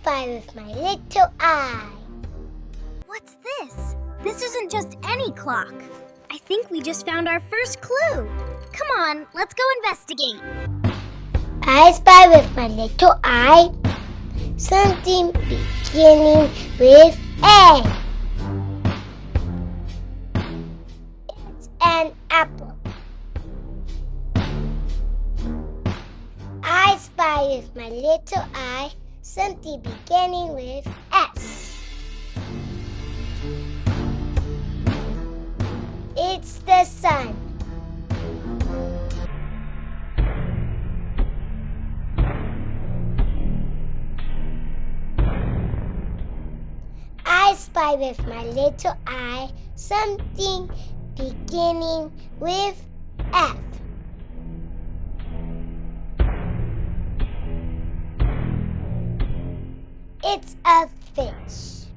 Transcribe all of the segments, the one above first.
spy with my little eye. What's this? This isn't just any clock. I think we just found our first clue. Come on, let's go investigate. I spy with my little eye something beginning with A. It's an apple. I spy with my little eye something beginning with S. It's the sun. I spy with my little eye something beginning with F. It's a fish.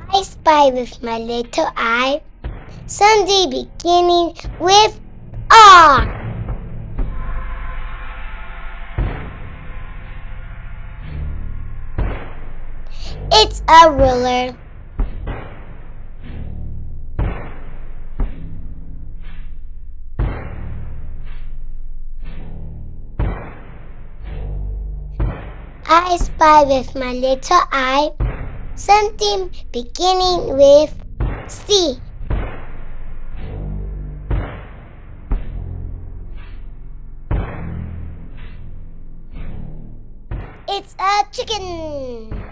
I spy with my little eye something beginning with R. It's a ruler. I spy with my little eye something beginning with C. It's a chicken.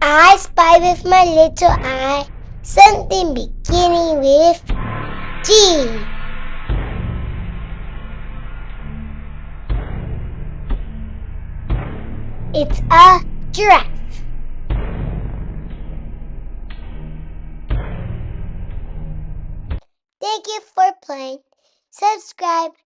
I spy with my little eye something beginning with G. It's a giraffe. Thank you for playing. Subscribe.